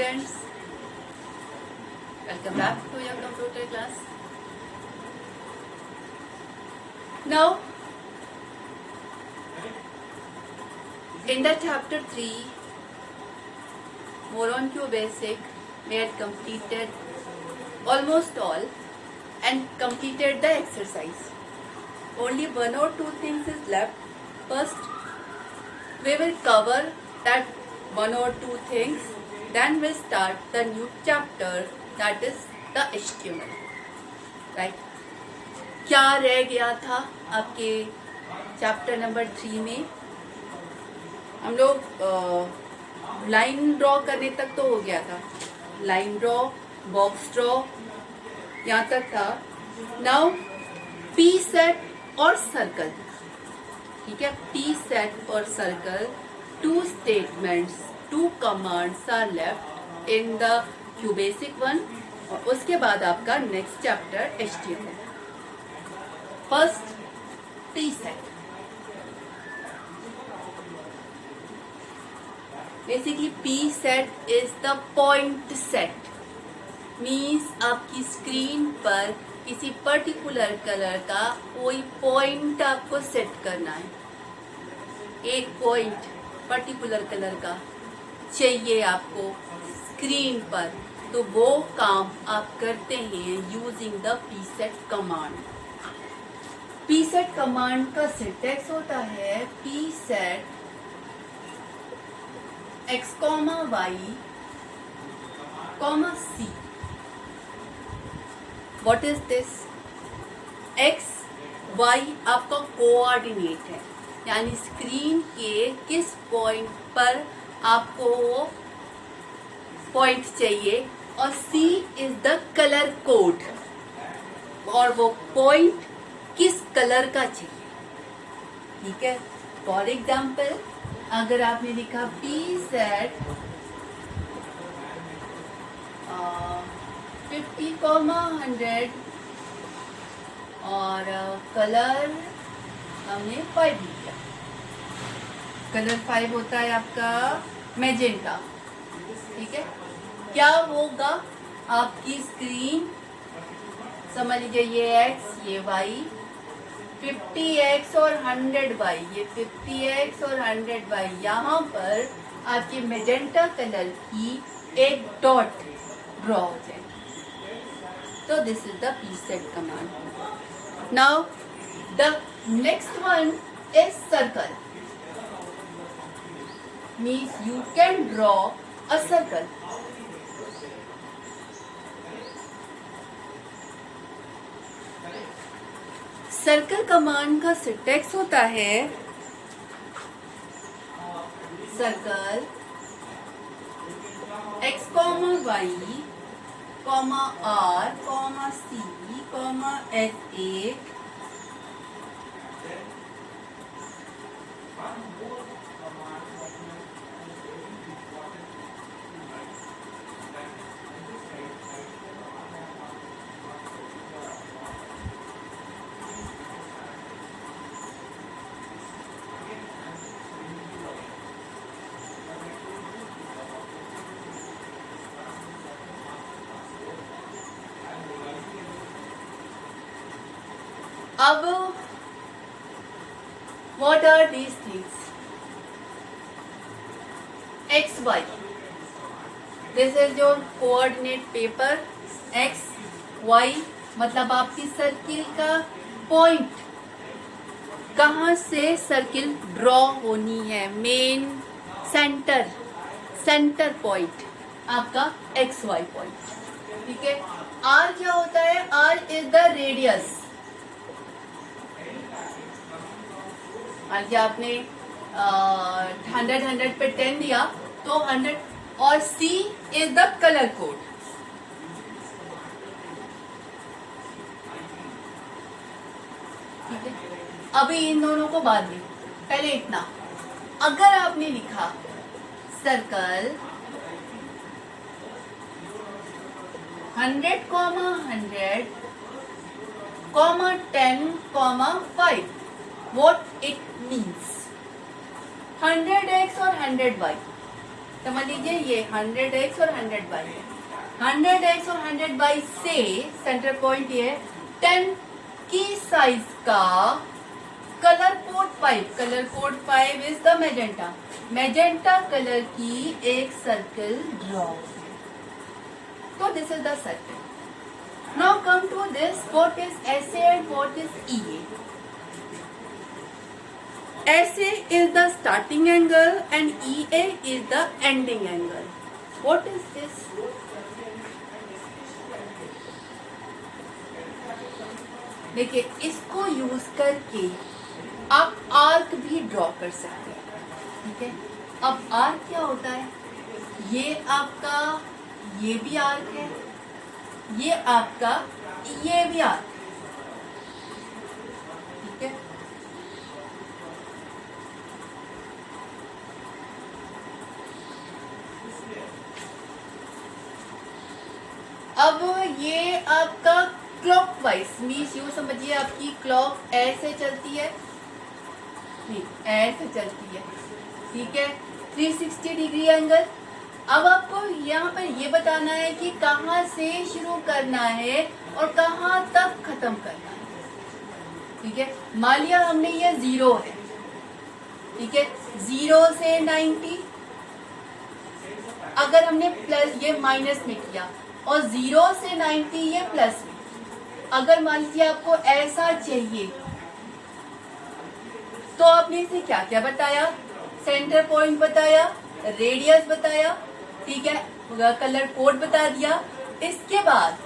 students, welcome back to your computer class. Now, in the chapter 3, more on Q basic, we had completed almost all and completed the exercise. Only one or two things is left. First, we will cover that one or two things, then we'll start the new chapter, that is the HTML. Right? क्या रह गया था आपके chapter number 3 में? हम लोग line draw करने तक तो हो गया था, लाइन ड्रॉ, बॉक्स ड्रॉ, यहाँ तक था. नाउ पी सेट और सर्कल, ठीक है, पी सेट और circle, two statements, two commands are left in the QBasic one. और उसके बाद आपका next chapter HTML. First, P set. Basically P set is the point set. Means आपकी screen पर किसी पर्टिकुलर कलर का कोई पॉइंट आपको सेट करना है. एक पॉइंट पर्टिकुलर कलर का चाहिए आपको स्क्रीन पर, तो वो काम आप करते हैं using the P set command. P set command का सिंटैक्स होता है P set x, y, c. What is this? x, y आपका कोऑर्डिनेट है, यानी स्क्रीन के किस पॉइंट पर आपको वो पॉइंट चाहिए, और c is the colour code, और वो पॉइंट किस कलर का चाहिए. ठीक है. फॉर एग्जाम्पल, अगर आपने लिखा पी सेट 50,100 और कलर हमने 5 लिया. कलर 5 होता है आपका मैजेंटा. ठीक है. क्या होगा आपकी स्क्रीन? समझ लीजिए ये x, ये y, 50x और 100y, ये 50x और 100y. यहाँ पर आपके मैजेंटा कलर की एक डॉट ड्रॉ हो जाए. तो this is the P set command. Now the next one is circle. Means you can draw a circle. Circle command का सिंटैक्स होता है circle x, y, r, c, h, अब what are these things? x, y. This is your coordinate paper. x, y मतलब आपकी circle का point, कहाँ से circle draw होनी है. मेन सेंटर पॉइंट आपका x, y पॉइंट. ठीक है. r क्या होता है? r is the radius. आपने 100 पे 10 दिया तो 100, और C is the colour code. ठीक है. अभी इन दोनों को बाद में, पहले इतना. अगर आपने लिखा circle 100, 100, 10, 5, what it means? 100x और 100y. समझ लीजिए ये 100x और 100y है। 100x और 100y से सेंटर पॉइंट ये 10 की साइज का colour code 5 is the magenta colour की एक सर्कल ड्रॉ। तो this is the circle. Now come to this, what is SA and what is EA. SA is the starting angle and EA is the ending angle. What is this? देखिए, इसको use करके आप arc भी draw कर सकते हैं। ठीक है, अब आर्क क्या होता है? ये आपका ये भी आर्क है, ये आपका ये भी आर्क है। ठीक है, अब ये आपका क्लॉकवाइज मीन्स यूँ समझिए आपकी क्लॉक ऐसे चलती है, नहीं ऐसे चलती है। ठीक है, 360 डिग्री एंगल। अब आपको यहाँ पर ये बताना है कि कहाँ से शुरू करना है और कहाँ तक खत्म करना है। ठीक है, मान लिया हमने ये 0 है। ठीक है, 0 से 90, अगर हमने प्लस ये माइनस में किया और 0 से 90 ये प्लस में, अगर मान लीजिए आपको ऐसा चाहिए तो आपने इसे क्या क्या बताया? सेंटर पॉइंट बताया, रेडियस बताया, ठीक है, कलर कोड बता दिया। इसके बाद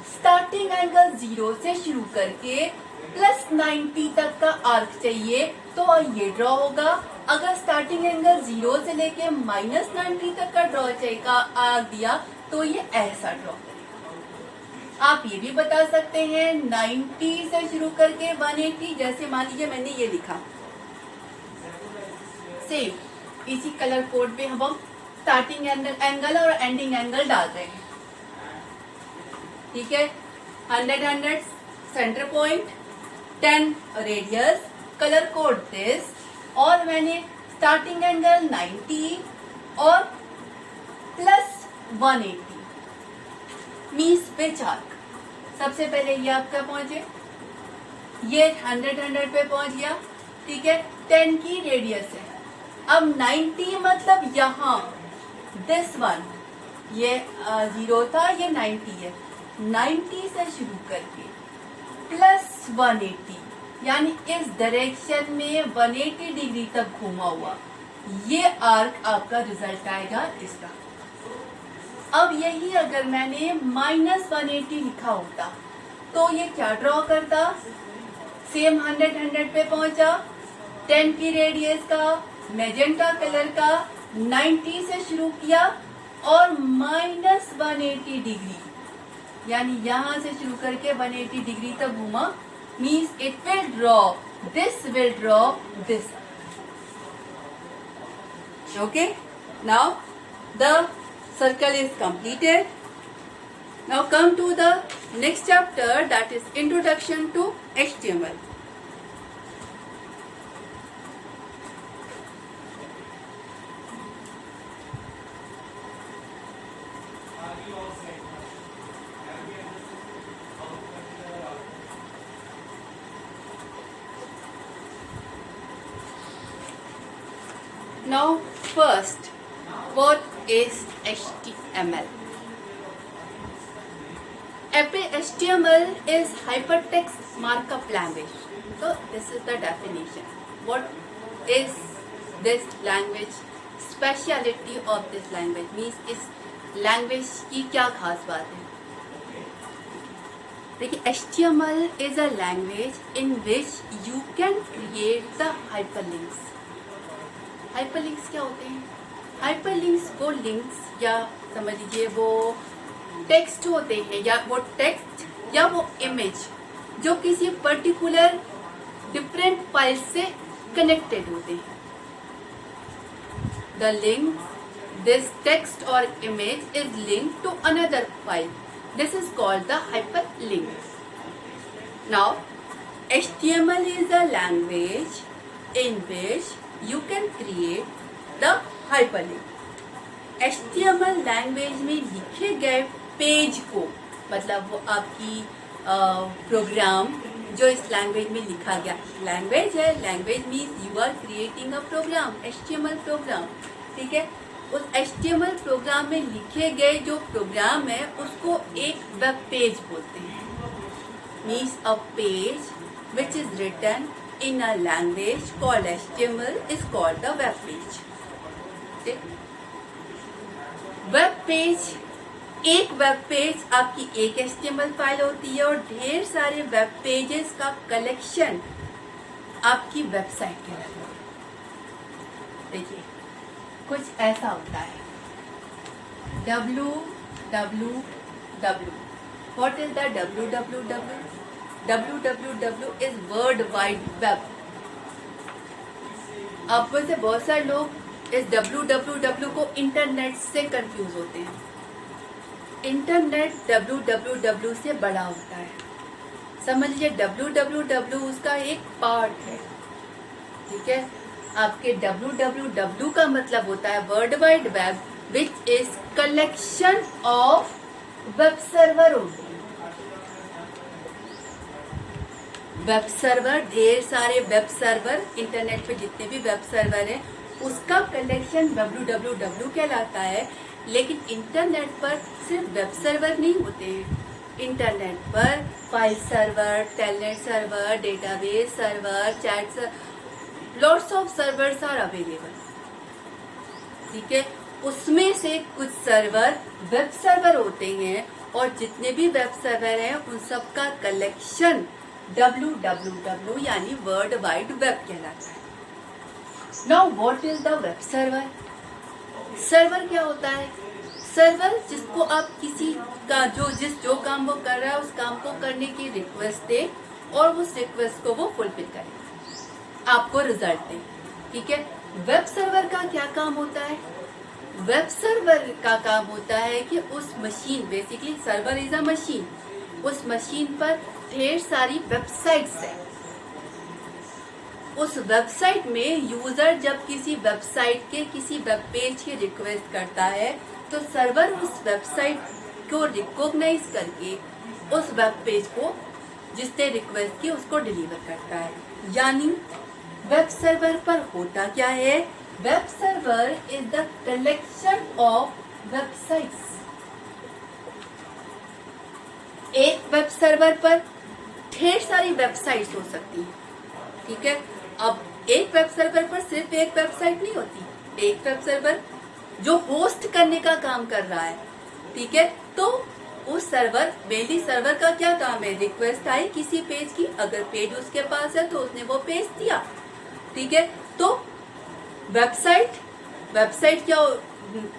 स्टार्टिंग एंगल 0 से शुरू करके प्लस 90 तक का आर्क चाहिए तो ये ड्रॉ होगा। अगर स्टार्टिंग एंगल 0 से लेके माइनस 90 तक का ड्रॉ चाहिए आर्क दिया तो ये ऐसा ड्रॉ करेगा। आप ये भी बता सकते हैं 90 से शुरू करके 180, जैसे मान लीजिए मैंने ये लिखा, सेम इसी कलर कोड पे हम स्टार्टिंग एंगल और एंडिंग एंगल डाल रहे हैं। ठीक है, 100 centre point, 10 radius, colour code this, और मैंने स्टार्टिंग एंगल 90 और प्लस 180 मीन्स पिच आर्क। सबसे पहले ये आपका पहुंचे, ये 100 पे पहुंच गया। ठीक है, 10 की रेडियस है। अब 90 मतलब यहाँ दिस वन, ये 0 था, ये 90 है। 90 से शुरू करके प्लस 180 यानी इस डायरेक्शन में 180 डिग्री तक घूमा हुआ, ये आर्क आपका रिजल्ट आएगा इसका। अब यही अगर मैंने माइनस 180 लिखा होता तो ये क्या ड्रॉ करता? सेम 100 पे पहुंचा, 10 की रेडियस का, मैजेंटा कलर का, 90 से शुरू किया और माइनस 180 डिग्री यानी यहां से शुरू करके 180 डिग्री तक घूमा, means it will draw this. Okay, now the circle is completed. Now come to the next chapter, that is Introduction to HTML. Now first, what is HTML? HTML is hypertext markup language. So this is the definition. What is this language? Speciality of this language means इस language की क्या खास बात है? देखिए, HTML is a language in which you can create the hyperlinks. Hyperlinks क्या होते हैं? हाइपरलिंक्स वो लिंक्स या समझ लीजिए वो टेक्स्ट होते हैं, या वो टेक्स्ट या वो इमेज जो किसी पर्टिकुलर डिफरेंट फाइल से कनेक्टेड होते हैं। द लिंक दिस टेक्स्ट और image is link to another file, this is called the hyperlink. Now HTML is a language in which you can create the hyperlink. HTML language में लिखे गए page को, मतलब वो आपकी प्रोग्राम जो इस लैंग्वेज में लिखा गया, लैंग्वेज है, language means you are creating a program, HTML program, ठीक है। उस HTML प्रोग्राम में लिखे गए जो प्रोग्राम है उसको एक वेब पेज बोलते हैं। Means a page which is written in a language called HTML is called the web page. Web page, एक वेब पेज आपकी एक HTML फाइल होती है और ढेर सारे वेब पेजेस का कलेक्शन आपकी वेबसाइट कहलाती है। देखिए कुछ ऐसा होता है, www. What is the www? www is world wide web. आप में से बहुत सारे लोग इस www को इंटरनेट से कंफ्यूज होते हैं। इंटरनेट www से बड़ा होता है। समझ लीजिए www उसका एक पार्ट है, ठीक है। आपके www का मतलब होता है world wide web, which is collection of web server होते हैं। वेब सर्वर, ढेर सारे वेब सर्वर, इंटरनेट पे जितने भी वेब सर्वर हैं उसका कलेक्शन www कहलाता है। लेकिन इंटरनेट पर सिर्फ वेब सर्वर नहीं होते हैं, इंटरनेट पर file server, telnet server, database server, chat server, lots of servers are available, ठीक है। उसमें से कुछ सर्वर वेब सर्वर होते हैं और जितने भी वेब सर्वर हैं उन सब का कलेक्शन www यानी वर्ल्ड वाइड वेब कहलाता है। Now what is the web server? Server क्या होता है? सर्वर जिसको आप किसी का जो काम वो कर रहा है उस काम को करने की रिक्वेस्ट दे और उस रिक्वेस्ट को वो फुलफिल करे, आपको रिजल्ट दे, ठीक है। वेब सर्वर का क्या काम होता है? वेब सर्वर का काम होता है कि उस machine, basically server is a machine, उस मशीन पर ढेर सारी वेबसाइट्स हैं। उस वेबसाइट में यूजर जब किसी वेबसाइट के किसी वेब पेज की रिक्वेस्ट करता है तो सर्वर उस वेबसाइट को रिकॉग्नाइज करके उस वेब पेज को जिसने रिक्वेस्ट की उसको डिलीवर करता है। यानी वेब सर्वर पर होता क्या है? Web server is the collection of websites. एक वेब सर्वर पर ढेर सारी वेबसाइट्स हो सकती हैं, ठीक है। अब एक वेब सर्वर पर सिर्फ एक वेबसाइट नहीं होती, एक वेब सर्वर जो होस्ट करने का काम कर रहा है, ठीक है। तो उस सर्वर, मेनली सर्वर का क्या काम है? रिक्वेस्ट आई किसी पेज की, अगर पेज उसके पास है तो उसने वो पेज दिया, ठीक है। तो वेबसाइट क्या,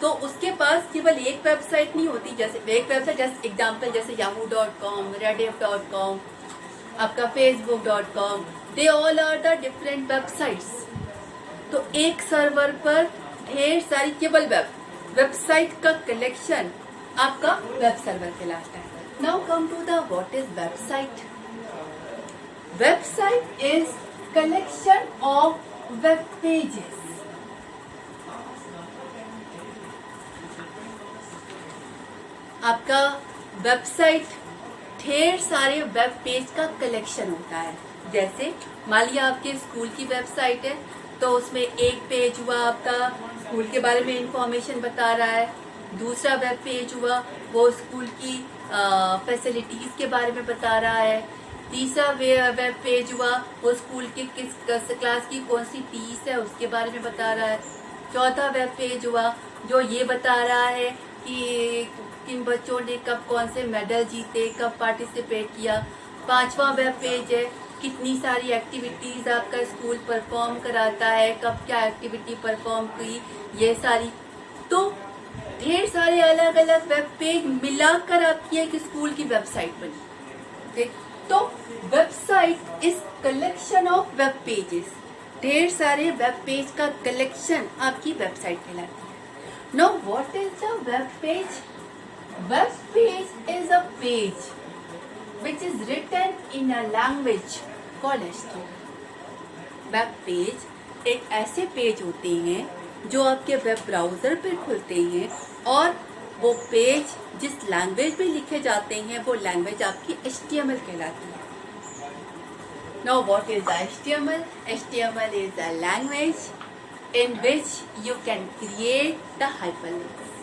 तो उसके पास केवल एक वेबसाइट नहीं होती, जैसे एक वेबसाइट, जैसे एग्जांपल जैसे yahoo.com, rediff.com, आपका facebook.com, they all are the different websites. तो एक सर्वर पर ढेर सारी केवल वेबसाइट का कलेक्शन आपका वेब सर्वर कहलाता है। Now come to the what is website. Website is collection of web pages. आपका वेबसाइट ढेर सारे वेब पेज का कलेक्शन होता है। जैसे मान लिया आपके स्कूल की वेबसाइट है तो उसमें एक पेज हुआ आपका स्कूल के बारे में इंफॉर्मेशन बता रहा है, दूसरा वेब पेज हुआ वो स्कूल की फैसिलिटीज के बारे में बता रहा है, तीसरा वेब पेज हुआ वो स्कूल के किस क्लास की कौन सी फीस है उसके बारे में बता रहा है, चौथा वेब पेज हुआ जो ये बता रहा है कि किन बच्चों ने कब कौन से मेडल जीते, कब पार्टिसिपेट किया, पांचवा वेब पेज है कितनी सारी एक्टिविटीज आपका स्कूल परफॉर्म कराता है, कब क्या एक्टिविटी परफॉर्म की, ये सारी। तो ढेर सारे अलग अलग वेब पेज मिलाकर आपकी एक स्कूल की वेबसाइट बनी, ठीक। तो website is collection of web pages, ढेर सारे वेब पेज का कलेक्शन आपकी वेबसाइट कहलाती है। Now what is the web page? Web page is a page which is written in a language called HTML. Web page एक ऐसे page होते हैं जो आपके वेब ब्राउज़र पे खुलते हैं और वो पेज जिस लैंग्वेज में लिखे जाते हैं वो लैंग्वेज आपकी HTML कहलाती है। Now what is the HTML? HTML is a language in which you can create the hyperlinks.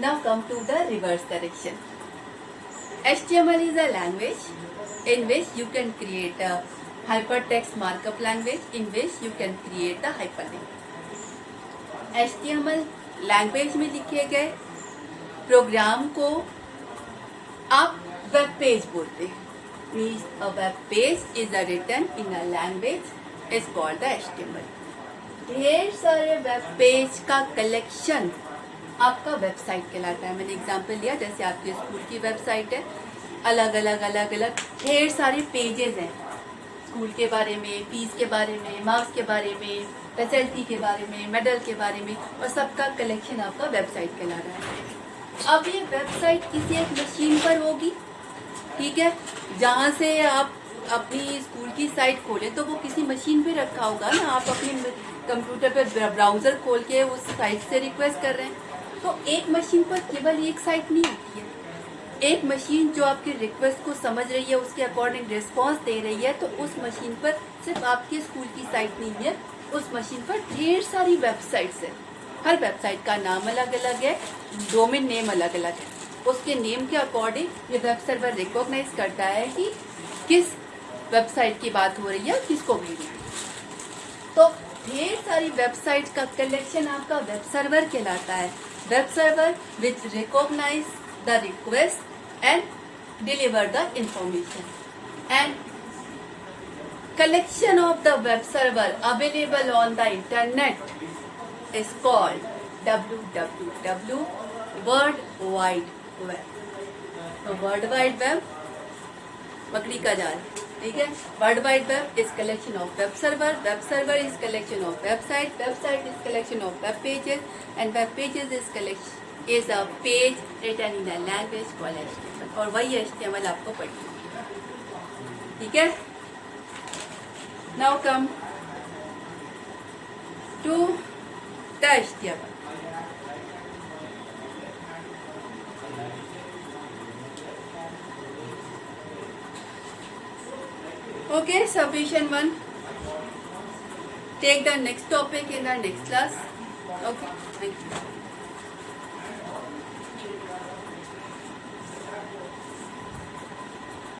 Now come to the reverse direction. HTML is a language in which you can create a hypertext markup language in which you can create the hyperlink. HTML language में लिखे गए programme को आप web page बोलते हैं। Means a web page is written in a language is called the HTML. ढेर सारे web page का कलेक्शन आपका वेबसाइट कहलाता है। मैंने एग्जांपल लिया, जैसे आपके स्कूल की वेबसाइट है, अलग अलग ढेर सारे पेजेस हैं स्कूल के बारे में, फीस के बारे में, मार्क्स के बारे में, फैसिलिटी के बारे में, मेडल के बारे में, और सबका कलेक्शन आपका वेबसाइट कहला रहा है। अब ये वेबसाइट किसी एक मशीन पर होगी, ठीक है, जहाँ से आप अपनी स्कूल की साइट खोलें तो वो किसी मशीन पे रखा होगा ना। आप अपने कंप्यूटर पे ब्राउज़र खोल के उस साइट से रिक्वेस्ट कर रहे हैं, तो एक मशीन पर केवल एक साइट नहीं होती है। एक मशीन जो आपकी रिक्वेस्ट को समझ रही है, उसके अकॉर्डिंग रिस्पॉन्स दे रही है, तो उस मशीन पर सिर्फ आपके स्कूल की साइट नहीं है, उस मशीन पर ढेर सारी वेबसाइट्स है। हर वेबसाइट का नाम अलग अलग है, डोमेन नेम अलग अलग है। उसके नेम के अकॉर्डिंग ये वेब सर्वर रिकॉग्नाइज करता है कि किस वेबसाइट की बात हो रही है, किसको भेजना है। तो ढेर सारी वेबसाइट का कलेक्शन आपका वेब सर्वर कहलाता है। Web server which recognise the request and deliver the information and collection of the web server available on the internet is called www World Wide Web. तो वर्ल्ड वाइड वेब मकड़ी का जाल, ठीक है। World wide web is collection of web server is collection of website is collection of web pages and web pages is a page written in a language called HTML, और वही HTML आपको पढ़नी है, ठीक है। Now come to the HTML. Okay, submission 1. Take the next topic in the next class. Okay, thank you.